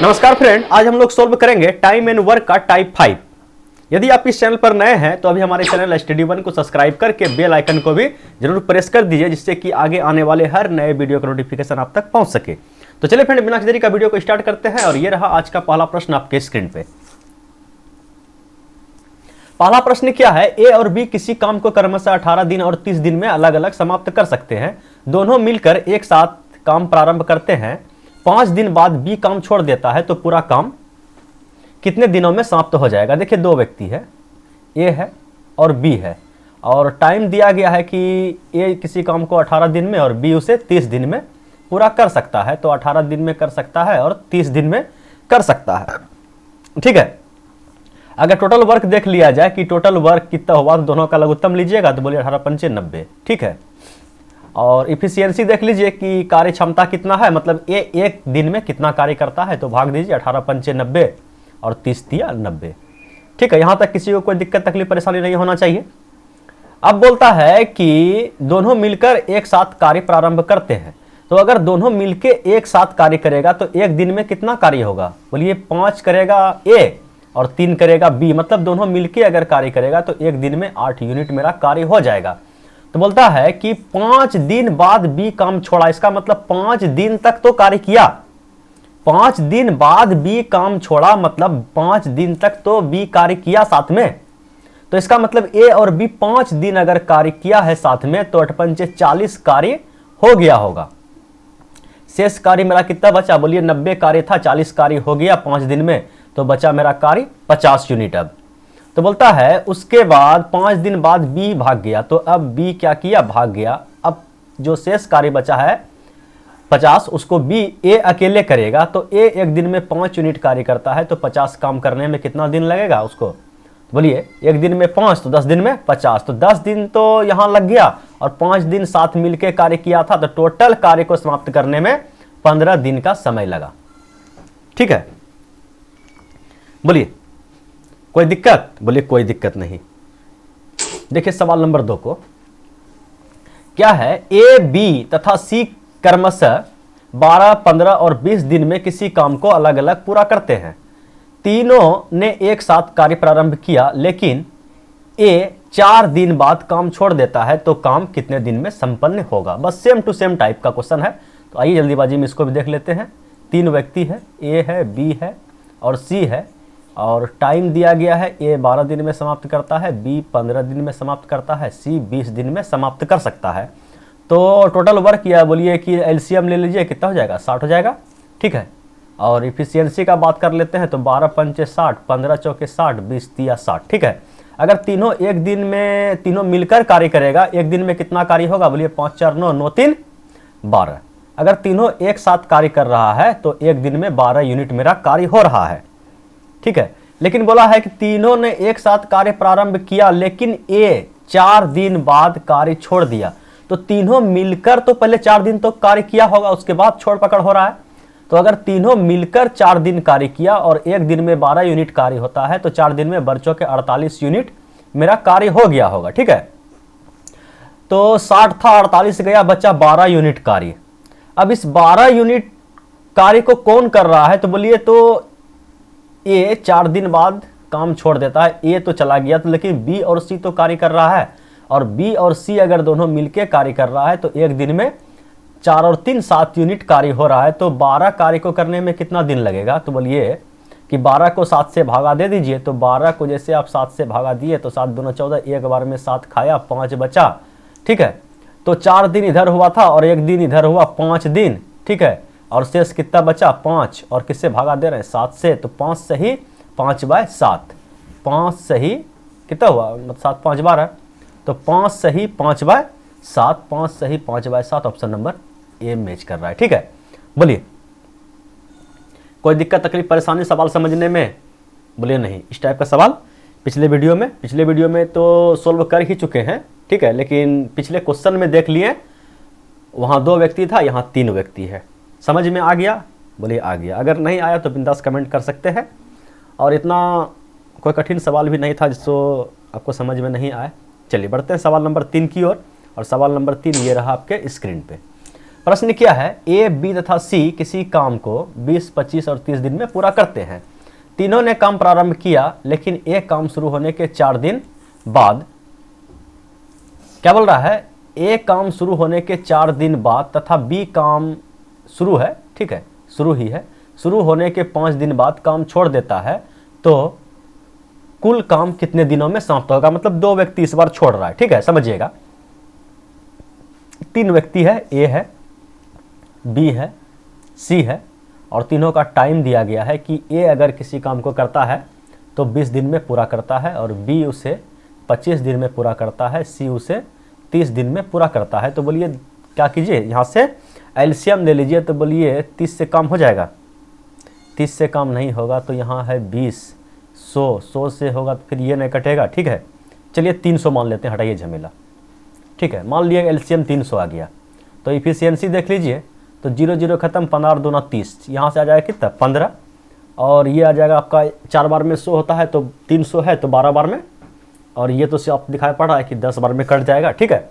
नमस्कार फ्रेंड, आज हम लोग सोल्व करेंगे टाइम एंड वर्क का टाइप 5। यदि आप इस चैनल पर नए हैं तो अभी हमारे चैनल स्टडी वन को सब्सक्राइब करके बेल आइकन को भी जरूर प्रेस कर दीजिए, जिससे कि आगे आने वाले हर नए वीडियो का नोटिफिकेशन आप तक पहुंच सके। तो चलिए फ्रेंड, बिना देरी का वीडियो को स्टार्ट करते हैं और ये रहा आज का पहला प्रश्न आपके स्क्रीन पे। पहला प्रश्न क्या है, ए और बी किसी काम को क्रमशः 18 दिन और 30 दिन में अलग अलग समाप्त कर सकते हैं। दोनों मिलकर एक साथ काम प्रारंभ करते हैं। 5 दिन बाद बी काम छोड़ देता है तो पूरा काम कितने दिनों में समाप्त हो जाएगा। देखिए, दो व्यक्ति है, ए है और बी है, और टाइम दिया गया है कि ए किसी काम को 18 दिन में और बी उसे 30 दिन में पूरा कर सकता है। तो 18 दिन में कर सकता है और 30 दिन में कर सकता है। ठीक है, अगर टोटल वर्क देख लिया जाए कि टोटल वर्क कितना हुआ तो दोनों का लघुत्तम लीजिएगा तो बोलिए 18 पंचे 90। ठीक है, और इफिशियंसी देख लीजिए कि कार्य क्षमता कितना है, मतलब ये एक दिन में कितना कार्य करता है, तो भाग दीजिए 18 पंचे 90 और 30 दिया 90। ठीक है, यहां तक किसी को कोई दिक्कत तकलीफ परेशानी नहीं होना चाहिए। अब बोलता है कि दोनों मिलकर एक साथ कार्य प्रारंभ करते हैं। तो अगर दोनों मिलकर एक साथ कार्य करेगा तो एक दिन में कितना कार्य होगा, बोलिए 5 करेगा ए और 3 करेगा बी, मतलब दोनों मिलकर अगर कार्य करेगा तो एक दिन में 8 यूनिट मेरा कार्य हो जाएगा। तो बोलता है कि 5 दिन बाद बी काम छोड़ा, इसका मतलब 5 दिन तक तो कार्य किया। 5 दिन बाद बी काम छोड़ा, मतलब 5 दिन तक तो बी कार्य किया साथ में। तो इसका मतलब ए और बी 5 दिन अगर कार्य किया है साथ में तो 8 पंचे 40 कार्य हो गया होगा। शेष कार्य मेरा कितना बचा, बोलिए 90 कार्य था, 40 कार्य हो गया 5 दिन में, तो बचा मेरा कार्य 50 यूनिट। अब तो बोलता है उसके बाद 5 दिन बाद बी भाग गया, तो अब बी क्या किया, भाग गया। अब जो शेष कार्य बचा है 50, उसको बी ए अकेले करेगा। तो ए एक दिन में 5 यूनिट कार्य करता है, तो 50 काम करने में कितना दिन लगेगा उसको, बोलिए एक दिन में 5 तो 10 दिन में 50, तो 10 दिन तो यहां लग गया और 5 दिन साथ मिलकर कार्य किया था, तो टोटल कार्य को समाप्त करने में 15 दिन का समय लगा। ठीक है, बोलिए कोई दिक्कत, बोलिए कोई दिक्कत नहीं। देखिए सवाल नंबर 2 को क्या है, ए बी तथा सी क्रमशः 12, 15 और 20 दिन में किसी काम को अलग अलग पूरा करते हैं। तीनों ने एक साथ कार्य प्रारंभ किया, लेकिन ए 4 दिन बाद काम छोड़ देता है, तो काम कितने दिन में संपन्न होगा। बस सेम टू सेम टाइप का क्वेश्चन है। तो आइए जल्दीबाजी में इसको भी देख लेते हैं। 3 व्यक्ति है, ए है, बी है और सी है, और टाइम दिया गया है, ए 12 दिन में समाप्त करता है, बी 15 दिन में समाप्त करता है, सी 20 दिन में समाप्त कर सकता है। तो टोटल वर्क या बोलिए कि एलसीएम ले लीजिए, कितना हो जाएगा, 60 हो जाएगा। ठीक है, और इफिशियंसी का बात कर लेते हैं तो 12 पंचे 60, 15 चौके 60, 20 तिया 60। ठीक है, अगर तीनों एक दिन में तीनों मिलकर कार्य करेगा, एक दिन में कितना कार्य होगा, बोलिए 5 4 9 9 3 12। अगर तीनों एक साथ कार्य कर रहा है तो एक दिन में 12 यूनिट मेरा कार्य हो रहा है। ठीक है, लेकिन बोला है कि तीनों ने एक साथ कार्य प्रारंभ किया, लेकिन ए 4 दिन बाद कार्य छोड़ दिया। तो तीनों मिलकर तो पहले 4 दिन तो कार्य किया होगा, उसके बाद छोड़ पकड़ हो रहा है। तो अगर तीनों मिलकर 4 दिन कार्य किया और एक दिन में 12 यूनिट कार्य होता है, तो 4 दिन में बच्चों के 48 यूनिट मेरा कार्य हो गया होगा। ठीक है, तो 60 था, 48 गया, बचा 12 यूनिट कार्य। अब इस 12 यूनिट कार्य को कौन कर रहा है, तो बोलिए तो ए 4 दिन बाद काम छोड़ देता है, ए तो चला गया, तो लेकिन बी और सी तो कार्य कर रहा है, और बी और सी अगर दोनों मिलके कार्य कर रहा है तो एक दिन में 4 और 3 7 यूनिट कार्य हो रहा है। तो 12 कार्य को करने में कितना दिन लगेगा, तो बोलिए कि 12 को 7 से भागा दे दीजिए। तो 12 को जैसे आप 7 से भागा दिए तो 7 दूना 14, एक बार में 7 खाया, 5 बचा। ठीक है, तो 4 दिन इधर हुआ था और एक दिन इधर हुआ, 5 दिन। ठीक है, और शेष कितना बचा, 5, और किससे भागा दे रहे हैं, 7 से। तो 5 सही 5/7, 5 सही कितना हुआ, मतलब 7 5 12, तो 5 सही 5/7, 5 सही 5/7, ऑप्शन नंबर ए मैच कर रहा है। ठीक है, बोलिए कोई दिक्कत तकलीफ परेशानी सवाल समझने में, बोलिए नहीं। इस टाइप का सवाल पिछले वीडियो में तो सोल्व कर ही चुके हैं। ठीक है, लेकिन पिछले क्वेश्चन में देख लिए, वहाँ 2 व्यक्ति था, यहाँ 3 व्यक्ति है। समझ में आ गया, बोलिए आ गया। अगर नहीं आया तो बिंदास कमेंट कर सकते हैं। और इतना कोई कठिन सवाल भी नहीं था जिसको आपको समझ में नहीं आए। चलिए बढ़ते हैं सवाल नंबर 3 की ओर। और सवाल नंबर 3 ये रहा आपके स्क्रीन पे। प्रश्न क्या है, ए, बी तथा सी किसी काम को 20, 25 और 30 दिन में पूरा करते हैं। तीनों ने काम प्रारंभ किया, लेकिन ए काम शुरू होने के 4 दिन बाद, क्या बोल रहा है, ए काम शुरू होने के 4 दिन बाद तथा बी काम शुरू है, ठीक है, शुरू ही है, शुरू होने के 5 दिन बाद काम छोड़ देता है, तो कुल काम कितने दिनों में समाप्त होगा। मतलब 2 व्यक्ति इस बार छोड़ रहा है, ठीक है, समझिएगा। 3 व्यक्ति है, ए है, बी है, सी है, और तीनों का टाइम दिया गया है कि ए अगर किसी काम को करता है तो 20 दिन में पूरा करता है, और बी उसे 25 दिन में पूरा करता है, सी उसे 30 दिन में पूरा करता है। तो बोलिए क्या कीजिए, यहाँ से एलसीएम ले लीजिए, तो बोलिए 30 से कम हो जाएगा, 30 से कम नहीं होगा, तो यहाँ है 20, 100 से होगा तो फिर ये नहीं कटेगा, ठीक है। चलिए 300 मान लेते हैं, हटाइए झमेला, ठीक है। मान लिया एलसीएम 300 आ गया, तो इफिशियंसी देख लीजिए, तो 0 0 खत्म, 15 दूना 30, यहाँ से आ जाएगा कितना 15, और ये आ जाएगा आपका 4 बार में 100 होता है, तो 300 है तो 12 बार में, और ये तो आप दिखाई पड़ रहा है कि 10 बार में कट जाएगा, ठीक है।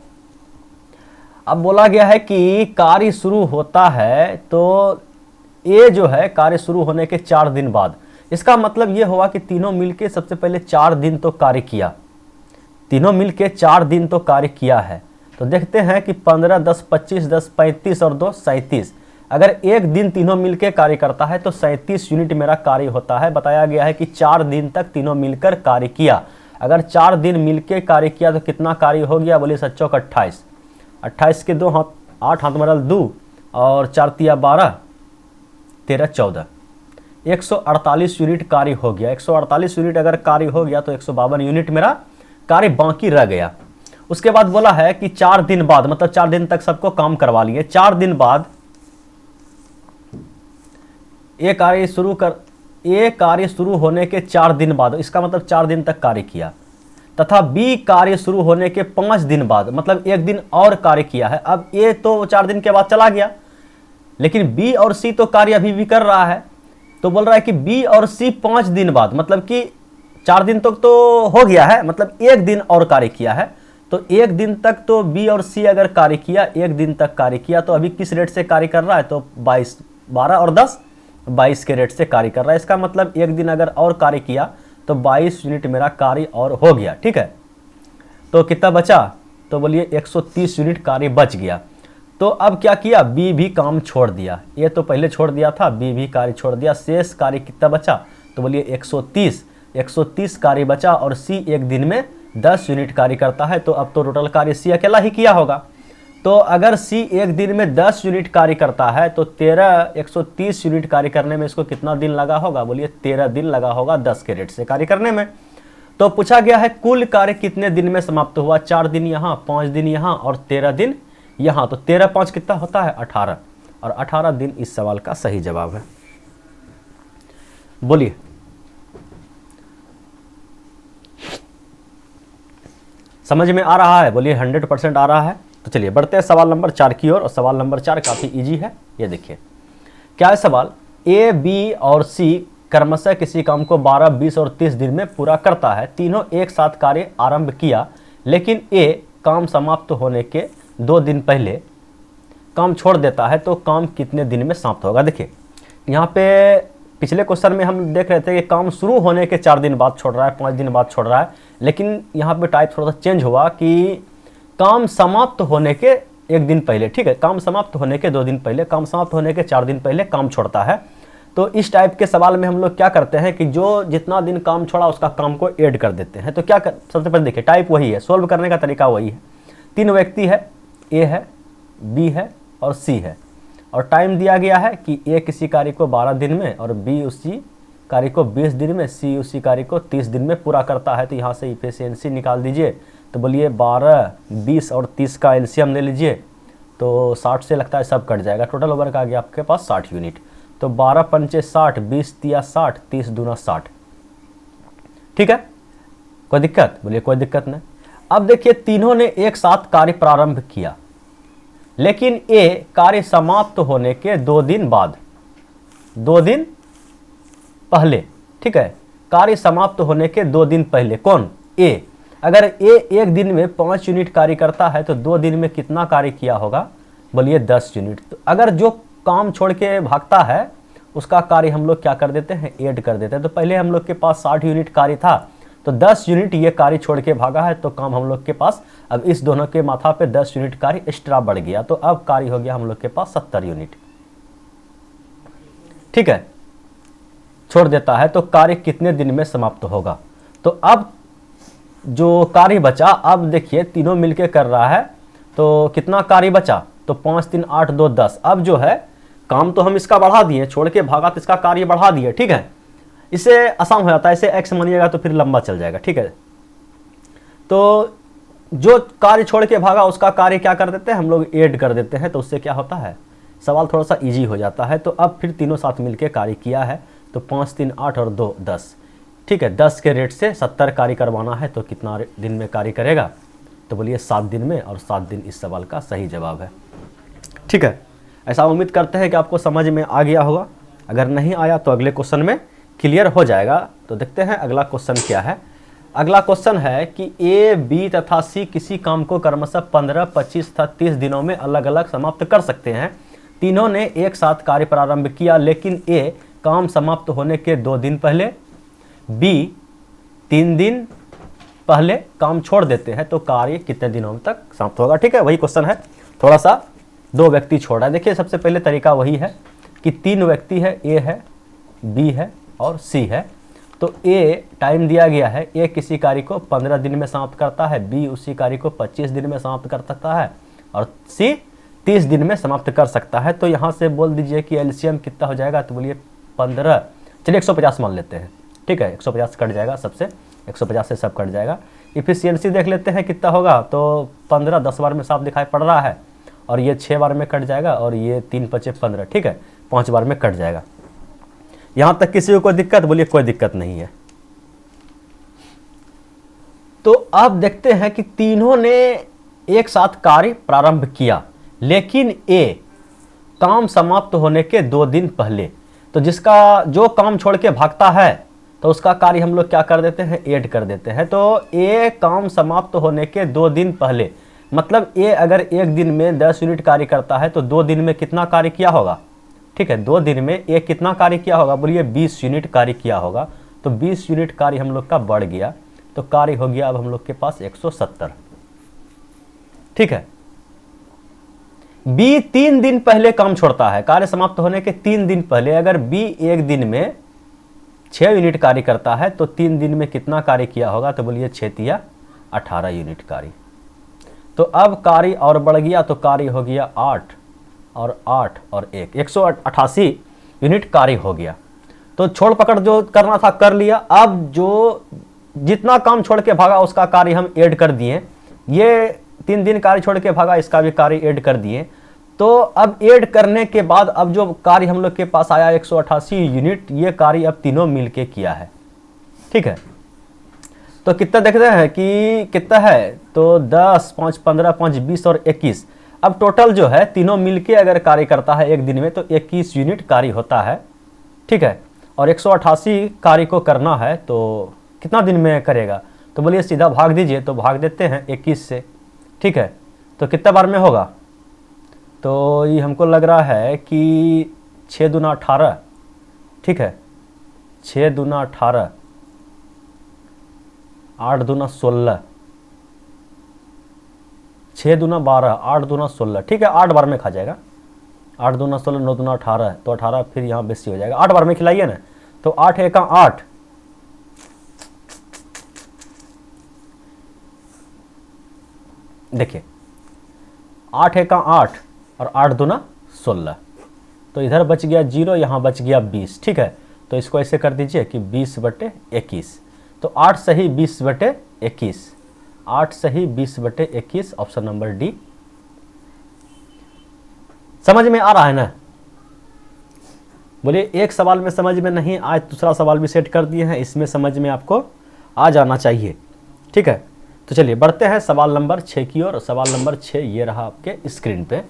अब बोला गया है कि कार्य शुरू होता है, तो ये जो है कार्य शुरू होने के 4 दिन बाद, इसका मतलब ये हुआ कि तीनों मिलके सबसे पहले 4 दिन तो कार्य किया, तीनों मिलके 4 दिन तो कार्य किया है। तो देखते हैं कि 15, 10, 25, 10, 35 और 2 37, अगर एक दिन तीनों मिलकर कार्य करता है तो 37 यूनिट मेरा कार्य होता है। बताया गया है कि 4 दिन तक तीनों मिलकर कार्य किया। अगर 4 दिन मिलकर कार्य किया तो कितना कार्य हो गया, बोलिए सच्चों का 28, 28 के 2 हाथ 8 हाथ मरल 2 और 4 तिया 12, 13 14, 148 यूनिट कार्य हो गया। 148 यूनिट अगर कार्य हो गया तो 152 यूनिट मेरा कार्य बाकी रह गया। उसके बाद बोला है कि 4 दिन बाद, मतलब 4 दिन तक सबको काम करवा लिए, 4 दिन बाद ये कार्य शुरू होने के 4 दिन बाद, इसका मतलब 4 दिन तक कार्य किया, तथा बी कार्य शुरू होने के 5 दिन बाद, मतलब 1 दिन और कार्य किया है। अब ये तो 4 दिन के बाद चला गया, लेकिन बी और सी तो कार्य अभी भी कर रहा है, तो बोल रहा है कि बी और सी 5 दिन बाद, मतलब कि 4 दिन तक तो हो गया है, मतलब 1 दिन और कार्य किया है। तो 1 दिन तक तो बी और सी अगर कार्य किया, 1 दिन तक कार्य किया, तो अभी किस रेट से कार्य कर रहा है, तो 22, 12 और 10 22 के रेट से कार्य कर रहा है। इसका मतलब 1 दिन अगर और कार्य किया तो 22 यूनिट मेरा कार्य और हो गया, ठीक है। तो कितना बचा, तो बोलिए 130 यूनिट कार्य बच गया। तो अब क्या किया, बी भी काम छोड़ दिया, ये तो पहले छोड़ दिया था, बी भी कार्य छोड़ दिया। शेष कार्य कितना बचा, तो बोलिए 130 कार्य बचा, और सी 1 दिन में 10 यूनिट कार्य करता है, तो अब तो टोटल कार्य सी अकेला ही किया होगा। तो अगर सी 1 दिन में 10 यूनिट कार्य करता है तो 130 यूनिट कार्य करने में इसको कितना दिन लगा होगा, बोलिए 13 दिन लगा होगा 10 के रेट से कार्य करने में। तो पूछा गया है कुल कार्य कितने दिन में समाप्त हुआ, 4 दिन यहाँ, 5 दिन यहाँ और 13 दिन यहाँ, तो 13 5 कितना होता है 18, और 18 दिन इस सवाल का सही जवाब है। बोलिए समझ में आ रहा है, बोलिए 100% आ रहा है। तो चलिए बढ़ते हैं सवाल नंबर 4 की ओर, और सवाल नंबर 4 काफ़ी इजी है। ये देखिए क्या है सवाल, ए, बी और सी क्रमशः किसी काम को 12, 20 और 30 दिन में पूरा करता है। तीनों एक साथ कार्य आरंभ किया, लेकिन ए काम समाप्त होने के 2 दिन पहले काम छोड़ देता है, तो काम कितने दिन में समाप्त होगा। देखिए यहाँ पे पिछले क्वेश्चन में हम देख रहे थे कि काम शुरू होने के 4 दिन बाद छोड़ रहा है, 5 दिन बाद छोड़ रहा है, लेकिन यहाँ पे टाइप थोड़ा सा चेंज हुआ कि काम समाप्त होने के 1 दिन पहले, ठीक है, काम समाप्त होने के 2 दिन पहले, काम समाप्त होने के 4 दिन पहले काम छोड़ता है। तो इस टाइप के सवाल में हम लोग क्या करते हैं कि जो जितना दिन काम छोड़ा उसका काम को ऐड कर देते हैं। तो क्या सबसे पहले देखिए टाइप वही है, सोल्व करने का तरीका वही है। 3 व्यक्ति है, ए है, बी है और सी है, और टाइम दिया गया है कि ए किसी कार्य को 12 दिन में और बी उसी कार्य को 20 दिन में, सी उसी कार्य को 30 दिन में पूरा करता है। तो यहाँ से इफिशियंसी निकाल दीजिए, तो बोलिए 12, 20 और 30 का एलसीएम ले लीजिए, तो 60 से लगता है सब कट जाएगा, टोटल ओवर का आ गया आपके पास 60 यूनिट। तो 12 पंचे 60, 20 तिया 60, 30 दूना 60, ठीक है, कोई दिक्कत, बोलिए कोई दिक्कत नहीं। अब देखिए तीनों ने एक साथ कार्य प्रारंभ किया, लेकिन ए कार्य समाप्त होने के 2 दिन बाद, 2 दिन पहले, ठीक है, कार्य समाप्त होने के 2 दिन पहले कौन, ए। अगर ए 1 दिन में 5 यूनिट कार्य करता है तो 2 दिन में कितना कार्य किया होगा, बोलिए 10 यूनिट। तो अगर जो काम छोड़ के भागता है उसका कार्य हम लोग क्या कर देते हैं, ऐड कर देते हैं। तो पहले हम लोग के पास 60 यूनिट कार्य था, तो 10 यूनिट ये कार्य छोड़ के भागा है, तो काम हम लोग के पास अब इस दोनों के माथा पे 10 यूनिट कार्य एक्स्ट्रा बढ़ गया, तो अब कार्य हो गया हम लोग के पास 70 यूनिट। ठीक है, छोड़ देता है तो कार्य कितने दिन में समाप्त होगा। तो अब जो कार्य बचा, अब देखिए तीनों मिलके कर रहा है, तो कितना कार्य बचा, तो 5 3 8 2 10। अब जो है काम तो हम इसका बढ़ा दिए, छोड़ के भागा तो इसका कार्य बढ़ा दिए। ठीक है, इससे आसान हो जाता है, इसे x मानिएगा तो फिर लंबा चल जाएगा। ठीक है, तो जो कार्य छोड़ के भागा उसका कार्य क्या कर देते हैं हम लोग, ऐड कर देते हैं, तो उससे क्या होता है, सवाल थोड़ा सा इजी हो जाता है। तो अब फिर तीनों साथ मिलके कार्य किया है, तो 5 3 8 और 2 10। ठीक है, 10 के रेट से 70 कार्य करवाना है, तो कितना दिन में कार्य करेगा, तो बोलिए 7 दिन में, और 7 दिन इस सवाल का सही जवाब है। ठीक है, ऐसा उम्मीद करते हैं कि आपको समझ में आ गया होगा। अगर नहीं आया तो अगले क्वेश्चन में क्लियर हो जाएगा। तो देखते हैं अगला क्वेश्चन क्या है। अगला क्वेश्चन है कि ए, बी तथा सी किसी काम को क्रमशः 15, 25 तथा 30 दिनों में अलग अलग समाप्त कर सकते हैं। तीनों ने एक साथ कार्य प्रारंभ किया, लेकिन ए काम समाप्त होने के 2 दिन पहले, बी 3 दिन पहले काम छोड़ देते हैं, तो कार्य कितने दिनों तक समाप्त होगा। ठीक है, वही क्वेश्चन है, थोड़ा सा 2 व्यक्ति छोड़ा है। देखिए सबसे पहले तरीका वही है कि 3 व्यक्ति है, ए है, बी है और सी है। तो ए टाइम दिया गया है, ए किसी कार्य को 15 दिन में समाप्त करता है, बी उसी कार्य को 25 दिन में समाप्त कर सकता है, और सी 30 दिन में समाप्त कर सकता है। तो यहाँ से बोल दीजिए कि एलसीएम कितना हो जाएगा, तो बोलिए 15, चलिए 150 मान लेते हैं। ठीक है, 150 कट जाएगा सबसे, 150 से सब कट जाएगा। इफिशियंसी देख लेते हैं कितना होगा, तो 15 10 बार में साफ दिखाई पड़ रहा है, और ये 6 बार में कट जाएगा, और ये 3 5 15। ठीक है, 5 बार में कट जाएगा। यहां तक किसी को कोई दिक्कत, बोलिए कोई दिक्कत नहीं है। तो अब देखते हैं कि तीनों ने एक साथ कार्य प्रारंभ किया, लेकिन ए काम समाप्त होने के 2 दिन पहले। तो जिसका जो काम छोड़ के भागता है तो उसका कार्य हम लोग क्या कर देते हैं, ऐड कर देते हैं। तो ए काम समाप्त होने के 2 दिन पहले, मतलब ए अगर एक दिन में 10 यूनिट कार्य करता है तो 2 दिन में कितना कार्य किया होगा। ठीक है, 2 दिन में ए कितना कार्य किया होगा, बोलिए 20 यूनिट कार्य किया होगा। तो 20 यूनिट कार्य हम लोग का बढ़ गया, तो कार्य हो गया अब हम लोग के पास 170। ठीक है, बी 3 दिन पहले काम छोड़ता है, कार्य समाप्त होने के 3 दिन पहले। अगर बी एक दिन में 6 यूनिट कार्य करता है तो 3 दिन में कितना कार्य किया होगा, तो बोलिए 6 तिया 18 यूनिट कार्य। तो अब कार्य और बढ़ गया, तो कार्य हो गया 8 और 8 और 1, 188 यूनिट कार्य हो गया। तो छोड़ पकड़ जो करना था कर लिया। अब जो जितना काम छोड़ के भागा उसका कार्य हम ऐड कर दिए। ये 3 दिन कार्य छोड़ के भागा, इसका भी कार्य ऐड कर दिए। तो अब ऐड करने के बाद अब जो कार्य हम लोग के पास आया 188 यूनिट, ये कार्य अब तीनों मिलके किया है। ठीक है, तो कितना देखते हैं कि कितना है, तो 10 5 15 5 20 और 21। अब टोटल जो है तीनों मिलके अगर कार्य करता है एक दिन में तो 21 यूनिट कार्य होता है। ठीक है, और 188 कार्य को करना है तो कितना दिन में करेगा, तो बोलिए सीधा भाग दीजिए। तो भाग देते हैं 21 से। ठीक है, तो कितना बार में होगा, तो ये हमको लग रहा है कि 6 दूना 18। ठीक है, 6 दूना 18, 8 दूना 16, 6 दूना 12, 8 दूना 16। ठीक है, 8 बार में खा जाएगा। 8 दूना 16, 9 दूना 18, तो 18 फिर यहाँ बेसी हो जाएगा। 8 बार में खिलाइए ना, तो 8 एका 8, देखिए 8 एका 8 और 8 दूना 16। तो इधर बच गया 0, यहाँ बच गया 20। ठीक है, तो इसको ऐसे कर दीजिए कि 20/21। तो 8 सही 20/21, 8 सही 20/21, ऑप्शन नंबर डी। समझ में आ रहा है ना, बोलिए एक सवाल में समझ में नहीं आए, दूसरा सवाल भी सेट कर दिए हैं, इसमें समझ में आपको आ जाना चाहिए। ठीक है, तो चलिए बढ़ते हैं सवाल नंबर 6 की ओर। सवाल नंबर 6 ये रहा आपके स्क्रीन पे।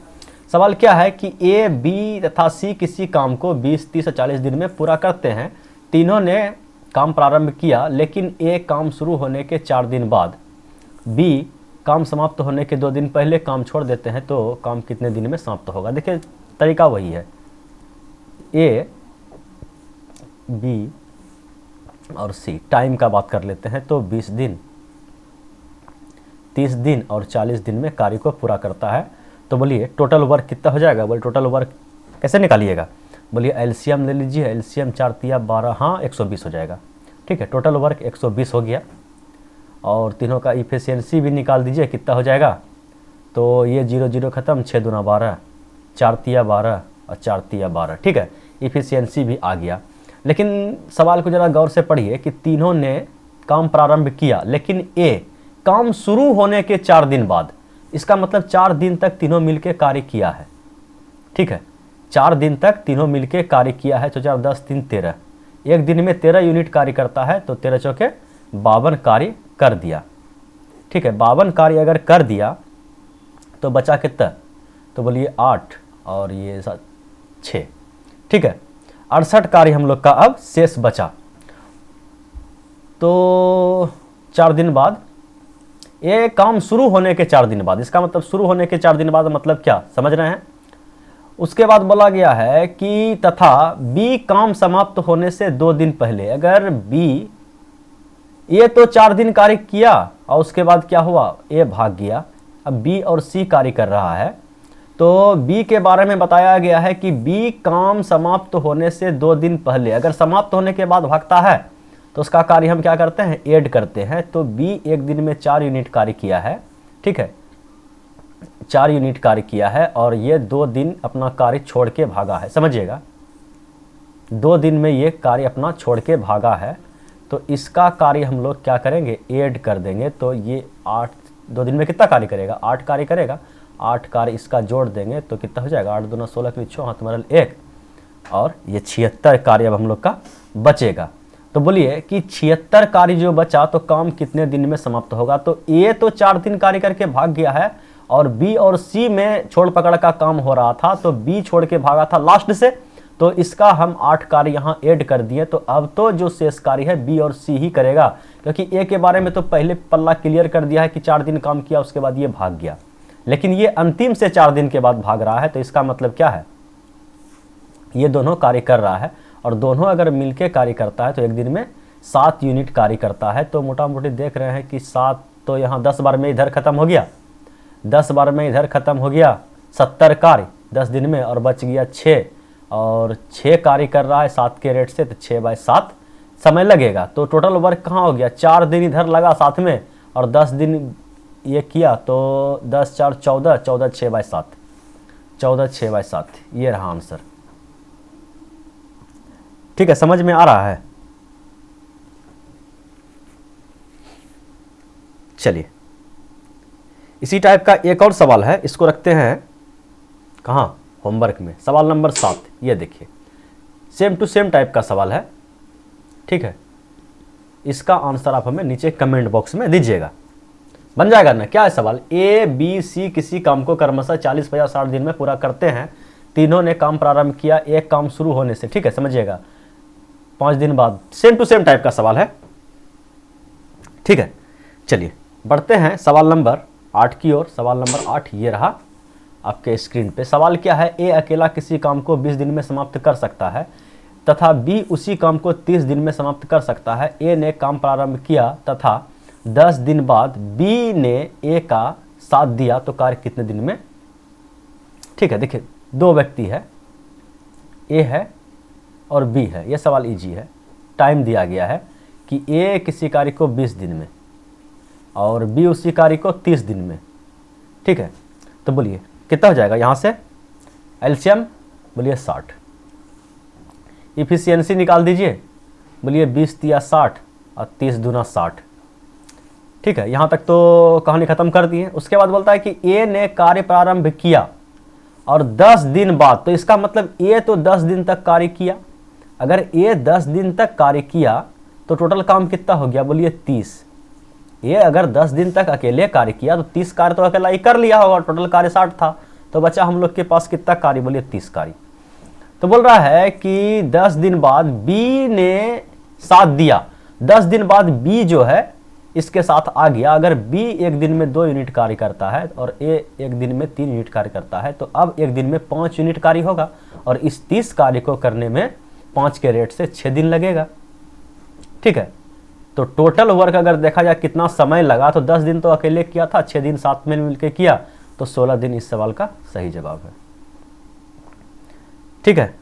सवाल क्या है कि ए, बी तथा सी किसी काम को 20, 30 और 40 दिन में पूरा करते हैं। तीनों ने काम प्रारंभ किया, लेकिन ए काम शुरू होने के 4 दिन बाद, बी काम समाप्त होने के 2 दिन पहले काम छोड़ देते हैं तो काम कितने दिन में समाप्त होगा। देखिए तरीका वही है, ए बी और सी, टाइम का बात कर लेते हैं तो 20 दिन, 30 दिन और 40 दिन में कार्य को पूरा करता है। तो बोलिए टोटल वर्क कितना हो जाएगा। बोलिए टोटल वर्क कैसे निकालिएगा। बोलिए एलसीएम ले लीजिए, एलसीएम 4 तिया 12, हाँ 120 हो जाएगा। ठीक है, टोटल वर्क 120 हो गया। और तीनों का इफिशियंसी भी निकाल दीजिए, कितना हो जाएगा। तो ये 0 0 खत्म, 6 दूना 12, 4 तिया 12 और 4 तिया 12। ठीक है, इफिशियंसी भी आ गया। लेकिन सवाल को ज़रा गौर से पढ़िए कि तीनों ने काम प्रारंभ किया, लेकिन ए काम शुरू होने के 4 दिन बाद, इसका मतलब 4 दिन तक तीनों मिलके कार्य किया है। ठीक है, 4 दिन तक तीनों मिलके कार्य किया है। तो 4 10 3 13, एक दिन में 13 यूनिट कार्य करता है। तो 13 चौके 52 कार्य कर दिया। ठीक है, 52 कार्य अगर कर दिया तो बचा कितना। तो बोलिए 8 और ये 6। ठीक है, 68 कार्य हम लोग का अब शेष बचा। तो 4 दिन बाद, ये काम शुरू होने के 4 दिन बाद, इसका मतलब शुरू होने के 4 दिन बाद मतलब क्या समझ रहे हैं। उसके बाद बोला गया है कि तथा बी काम समाप्त होने से 2 दिन पहले, अगर बी ये तो 4 दिन कार्य किया और उसके बाद क्या हुआ, ए भाग गया। अब बी और सी कार्य कर रहा है। तो बी के बारे में बताया गया है कि बी काम समाप्त होने से 2 दिन पहले, अगर समाप्त होने के बाद भागता है तो उसका कार्य हम क्या करते हैं, ऐड करते हैं। तो बी एक दिन में 4 यूनिट कार्य किया है। ठीक है, 4 यूनिट कार्य किया है और ये 2 दिन अपना कार्य छोड़ के भागा है। समझिएगा, 2 दिन में ये कार्य अपना छोड़ के भागा है। तो इसका कार्य हम लोग क्या करेंगे, ऐड कर देंगे। तो ये 8, 2 दिन में कितना कार्य करेगा, 8 कार्य करेगा। 8 कार्य इसका जोड़ देंगे तो कितना हो जाएगा, 8 दूना 16 के 6 हाथ मरल 1 और ये 76 कार्य अब हम लोग का बचेगा। तो बोलिए कि 76 कार्य जो बचा तो काम कितने दिन में समाप्त होगा। तो ए तो 4 दिन कार्य करके भाग गया है और बी और सी में छोड़ पकड़ का काम हो रहा था। तो बी छोड़ के भागा था लास्ट से, तो इसका हम 8 कार्य यहाँ ऐड कर दिए। तो अब तो जो शेष कार्य है बी और सी ही करेगा, क्योंकि ए के बारे में तो पहले पल्ला क्लियर कर दिया है कि 4 दिन काम किया उसके बाद ये भाग गया। लेकिन ये अंतिम से 4 दिन के बाद भाग रहा है। तो इसका मतलब क्या है, ये दोनों कार्य कर रहा है और दोनों अगर मिलके कार्य करता है तो एक दिन में 7 यूनिट कार्य करता है। तो मोटा मोटी देख रहे हैं कि 7 तो यहाँ 10 बार में इधर खत्म हो गया, 10 बार में इधर खत्म हो गया, 70 कार्य 10 दिन में और बच गया 6 और 6 कार्य कर रहा है 7 के रेट से। तो 6/7 समय लगेगा। तो टोटल वर्क कहाँ हो गया, 4 दिन इधर लगा साथ में और 10 दिन ये किया। तो 10 4 14, 14 6/7, 14 6/7 ये रहा आंसर। ठीक है, समझ में आ रहा है। चलिए इसी टाइप का एक और सवाल है, इसको रखते हैं कहाँ, होमवर्क में। सवाल नंबर 7, ये देखिए सेम टू सेम टाइप का सवाल है। ठीक है, इसका आंसर आप हमें नीचे कमेंट बॉक्स में दीजिएगा। बन जाएगा ना। क्या है सवाल, ए बी सी किसी काम को क्रमशः 40 50 60 दिन में पूरा करते हैं। तीनों ने काम प्रारंभ किया एक काम शुरू होने से। ठीक है, समझिएगा 5 दिन बाद। सेम टू सेम टाइप का सवाल है। ठीक है, चलिए बढ़ते हैं सवाल नंबर 8 की ओर। सवाल नंबर 8 ये रहा आपके स्क्रीन पे। सवाल क्या है, ए अकेला किसी काम को 20 दिन में समाप्त कर सकता है तथा बी उसी काम को 30 दिन में समाप्त कर सकता है। ए ने काम प्रारंभ किया तथा 10 दिन बाद बी ने ए का साथ दिया तो कार्य कितने दिन में। ठीक है, देखिए 2 व्यक्ति है, ए है और बी है। यह सवाल इजी है। टाइम दिया गया है कि ए किसी कार्य को 20 दिन में और बी उसी कार्य को 30 दिन में। ठीक है, तो बोलिए कितना हो जाएगा, यहाँ से एलसीएम बोलिए 60, इफिशियंसी निकाल दीजिए। बोलिए 20 तिया 60 और 30 दूना 60। ठीक है, यहाँ तक तो कहानी खत्म कर दी है। उसके बाद बोलता है कि ए ने कार्य प्रारंभ किया और 10 दिन बाद, तो इसका मतलब ए तो 10 दिन तक कार्य किया। अगर ए 10 दिन तक कार्य किया तो टोटल काम कितना हो गया, बोलिए 30। ये अगर 10 दिन तक अकेले कार्य किया तो 30 कार्य तो अकेला ही कर लिया होगा, टोटल कार्य 60 था। तो बचा हम लोग के पास कितना कार्य, बोलिए 30 कार्य। तो बोल रहा है कि 10 दिन बाद बी ने साथ दिया। 10 दिन बाद बी जो है इसके साथ आ गया। अगर बी एक दिन में 2 यूनिट कार्य करता है और ए एक दिन में 3 यूनिट कार्य करता है, तो अब एक दिन में 5 यूनिट कार्य होगा और इस 30 कार्य को करने में 5 के रेट से 6 दिन लगेगा। ठीक है, तो टोटल वर्क अगर देखा जाए कितना समय लगा, तो 10 दिन तो अकेले किया था, 6 दिन साथ में मिलकर किया, तो 16 दिन इस सवाल का सही जवाब है। ठीक है,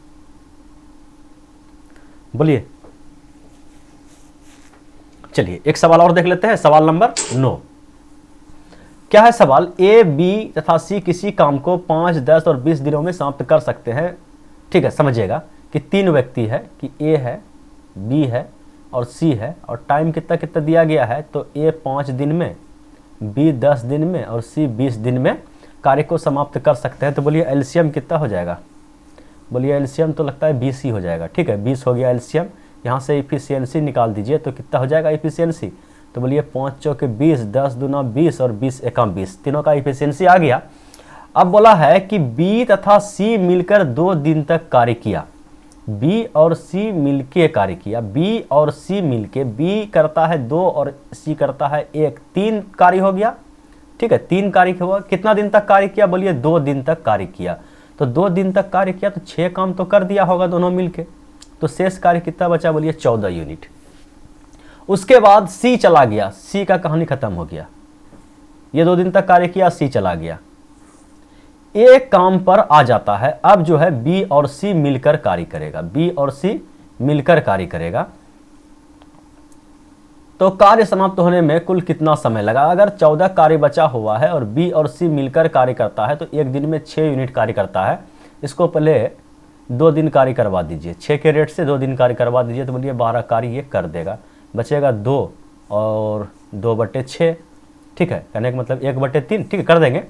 बोलिए। चलिए एक सवाल और देख लेते हैं, सवाल नंबर 9। क्या है सवाल? ए, बी तथा सी किसी काम को 5, 10 और 20 दिनों में समाप्त कर सकते हैं। ठीक है, समझिएगा कि 3 व्यक्ति है, कि ए है, बी है और सी है, और टाइम कितना कितना दिया गया है, तो ए 5 दिन में, बी 10 दिन में और सी 20 दिन में कार्य को समाप्त कर सकते हैं। तो बोलिए एलसीएम कितना हो जाएगा? बोलिए एलसीएम तो लगता है 20 ही हो जाएगा। ठीक है, 20 हो गया एलसीएम। यहाँ से इफिशियंसी निकाल दीजिए, तो कितना हो जाएगा इफिशियंसी? तो बोलिए 5 चौके 20, 10 दूना 20 और 20 एकम 20, तीनों का इफिशियंसी आ गया। अब बोला है कि बी तथा सी मिलकर 2 दिन तक कार्य किया। बी और सी मिलके कार्य किया, बी और सी मिलके, बी करता है 2 और सी करता है 1, 3 कार्य हो गया। ठीक है, 3 कार्य हुआ। कितना दिन तक कार्य किया? बोलिए 2 दिन तक कार्य किया। तो 2 दिन तक कार्य किया तो 6 काम तो कर दिया होगा दोनों मिलके। तो शेष कार्य कितना बचा? बोलिए 14 यूनिट। उसके बाद सी चला गया, सी का कहानी खत्म हो गया। ये 2 दिन तक कार्य किया, सी चला गया, एक काम पर आ जाता है। अब जो है बी और सी मिलकर कार्य करेगा, बी और सी मिलकर कार्य करेगा। तो कार्य समाप्त होने में कुल कितना समय लगा? अगर 14 कार्य बचा हुआ है और बी और सी मिलकर कार्य करता है, तो एक दिन में 6 यूनिट कार्य करता है। इसको पहले 2 दिन कार्य करवा दीजिए, 6 के रेट से 2 दिन कार्य करवा दीजिए, तो बोलिए 12 कार्य ये कर देगा। बचेगा 2 और 2/6। ठीक है, कहने का मतलब 1/3। ठीक है, कर देंगे।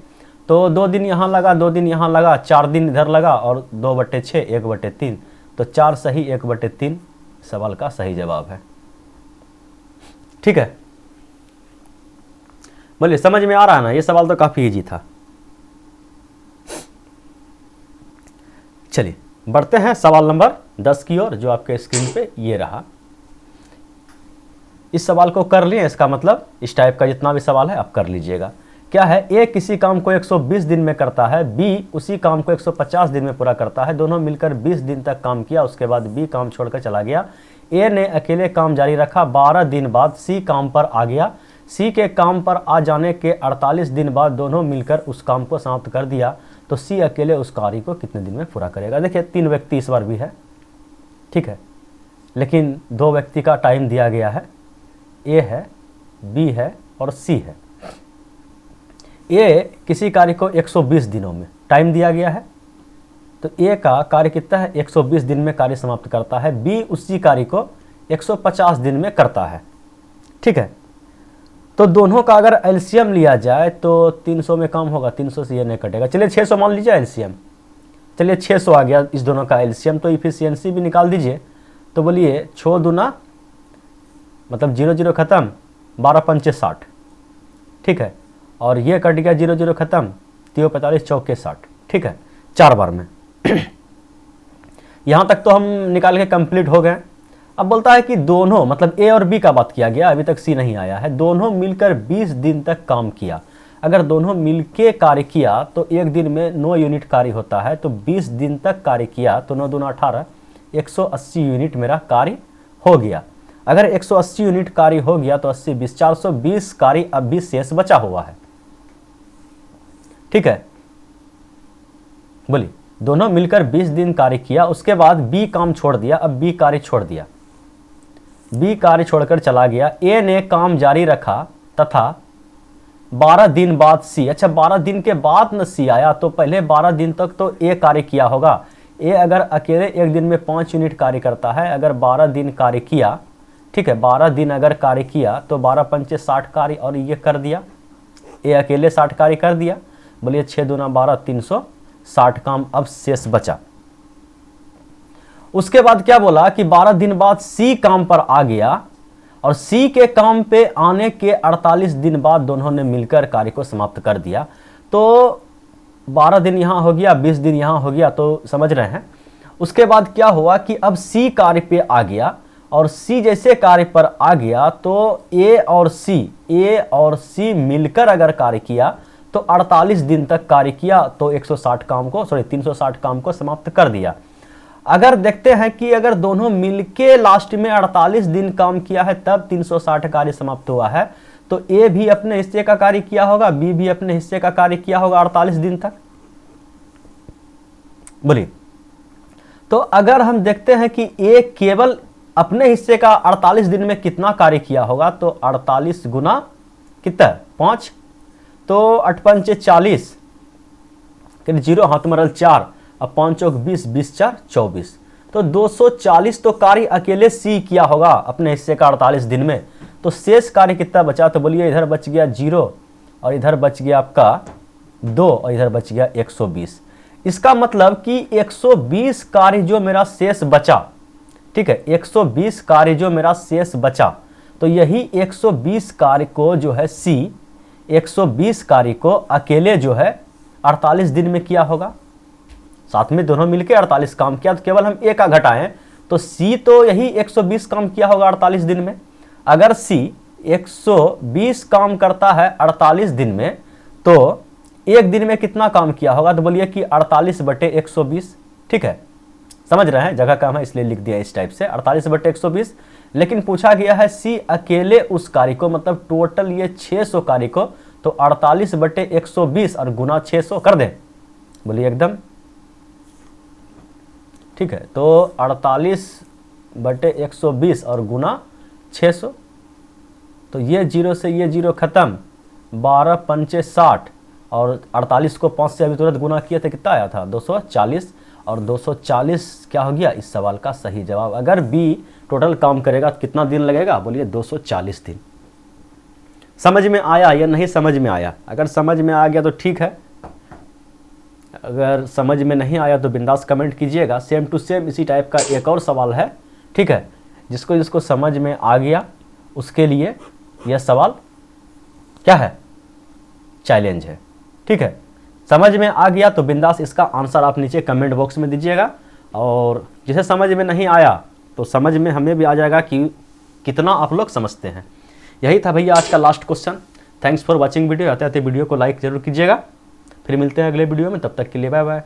तो 2 दिन यहाँ लगा, 2 दिन यहाँ लगा, 4 दिन इधर लगा और 2/6, 1/3। तो 4 सही 1/3 सवाल का सही जवाब है। ठीक है, बोलिए समझ में आ रहा है ना? ये सवाल तो काफी इजी था। चलिए बढ़ते हैं सवाल नंबर 10 की ओर, जो आपके स्क्रीन पे ये रहा। इस सवाल को कर लिए, इसका मतलब इस टाइप का जितना भी सवाल है आप कर लीजिएगा। क्या है? ए किसी काम को 120 दिन में करता है, बी उसी काम को 150 दिन में पूरा करता है। दोनों मिलकर 20 दिन तक काम किया, उसके बाद बी काम छोड़कर चला गया। ए ने अकेले काम जारी रखा। 12 दिन बाद सी काम पर आ गया। सी के काम पर आ जाने के 48 दिन बाद दोनों मिलकर उस काम को समाप्त कर दिया। तो सी अकेले उस कार्य को कितने दिन में पूरा करेगा? देखिए 3 व्यक्ति इस बार भी है। ठीक है, लेकिन 2 व्यक्ति का टाइम दिया गया है, ए है, बी है और सी है। ए किसी कार्य को 120 दिनों में टाइम दिया गया है, तो ए का कार्य कितना है? 120 दिन में कार्य समाप्त करता है। बी उसी कार्य को 150 दिन में करता है। ठीक है, तो दोनों का अगर एलसीएम लिया जाए तो 300 में काम होगा, 300 से ये नहीं कटेगा। चलिए 600 मान लीजिए एलसीएम। चलिए 600 आ गया इस दोनों का एलसीएम, तो इफिशियंसी भी निकाल दीजिए। तो बोलिए 6 दूना मतलब 0 0 खत्म, 12 पंचे 60। ठीक है, और ये कट गया 0 0 खत्म, 3 45 चौके 60। ठीक है, 4 बार में यहां तक तो हम निकाल के कंप्लीट हो गए। अब बोलता है कि दोनों, मतलब ए और बी का बात किया गया, अभी तक सी नहीं आया है। दोनों मिलकर 20 दिन तक काम किया। अगर दोनों मिलके कार्य किया तो एक दिन में 9 यूनिट कार्य होता है। तो 20 दिन तक कार्य किया तो 9 दूना 18, 180 यूनिट मेरा कार्य हो गया। अगर 180 यूनिट कार्य हो गया तो 80 20 420 कार्य अब भी शेष बचा हुआ है। ठीक है, बोलिए दोनों मिलकर 20 दिन कार्य किया, उसके बाद बी काम छोड़ दिया। अब बी कार्य छोड़ दिया, बी कार्य छोड़कर चला गया। ए ने काम जारी रखा तथा 12 दिन बाद सी, अच्छा 12 दिन के बाद न सी आया, तो पहले 12 दिन तक तो ए कार्य किया होगा। ए अगर अकेले एक दिन में 5 यूनिट कार्य करता है, अगर 12 दिन कार्य किया, ठीक है 12 दिन अगर कार्य किया तो 12 पंचे 60 कार्य और ये कर दिया, ए अकेले 60 कार्य कर दिया। बोलिए 6 दूना 12, 360 काम अब शेष बचा। उसके बाद क्या बोला कि 12 दिन बाद सी काम पर आ गया और सी के काम पे आने के 48 दिन बाद दोनों ने मिलकर कार्य को समाप्त कर दिया। तो 12 दिन यहां हो गया, 20 दिन यहां हो गया, तो समझ रहे हैं। उसके बाद क्या हुआ कि अब सी कार्य पे आ गया और सी जैसे कार्य पर आ गया तो ए और सी मिलकर अगर कार्य किया तो 48 दिन तक कार्य किया तो 360 काम को समाप्त कर दिया। अगर देखते हैं कि अगर दोनों मिलके लास्ट में 48 दिन काम किया है तब 360 कार्य समाप्त हुआ है, तो ए भी अपने हिस्से का कार्य किया होगा, बी भी अपने हिस्से का कार्य किया होगा 48 दिन तक। बोलिए, तो अगर हम देखते हैं कि ए केवल अपने हिस्से का 48 दिन में कितना कार्य किया होगा, तो 48 गुना कितना 5, तो 8 पंचे 40, 0 हाथ मरल 4, अब 5 चौक 20, 20 4 24, तो 240 तो कार्य अकेले सी किया होगा अपने हिस्से का 48 दिन में। तो शेष कार्य कितना बचा, तो बोलिए इधर बच गया 0 और इधर बच गया आपका 2 और इधर बच गया 120। इसका मतलब कि 120 कार्य जो मेरा शेष बचा, ठीक है, 120 कार्य जो मेरा शेष बचा, तो यही 120 कार्य को जो है सी 120 कार्य को अकेले जो है 48 दिन में किया होगा। साथ में दोनों मिलकर 48 काम किया, तो केवल हम ए का घटाएं तो सी तो यही 120 काम किया होगा 48 दिन में। अगर सी 120 काम करता है 48 दिन में, तो एक दिन में कितना काम किया होगा, तो बोलिए कि 48/120। ठीक है, समझ रहे हैं, जगह कम है इसलिए लिख दिया इस टाइप से 48/120। लेकिन पूछा गया है सी अकेले उस कार्य को, मतलब टोटल ये 600 कार्य को, तो 48/120 और गुना 600 कर दें। बोलिए एकदम ठीक है, तो 48/120 और गुना 600, तो ये 0 से ये 0 खत्म, 12 पंचे 60 और 48 को 5 से अभी तुरंत गुना किए थे, कितना आया था 240, और 240 क्या हो गया इस सवाल का सही जवाब। अगर बी टोटल काम करेगा तो कितना दिन लगेगा, बोलिए 240 दिन। समझ में आया या नहीं समझ में आया? अगर समझ में आ गया तो ठीक है, अगर समझ में नहीं आया तो बिंदास कमेंट कीजिएगा। सेम टू सेम इसी टाइप का एक और सवाल है, ठीक है, जिसको समझ में आ गया उसके लिए यह सवाल क्या है, चैलेंज है। ठीक है, समझ में आ गया तो बिंदास इसका आंसर आप नीचे कमेंट बॉक्स में दीजिएगा, और जिसे समझ में नहीं आया तो समझ में हमें भी आ जाएगा कि कितना आप लोग समझते हैं। यही था भैया आज का last question. Thanks for watching video. आते आते वीडियो को लाइक जरूर कीजिएगा। फिर मिलते हैं अगले वीडियो में, तब तक के लिए बाय बाय।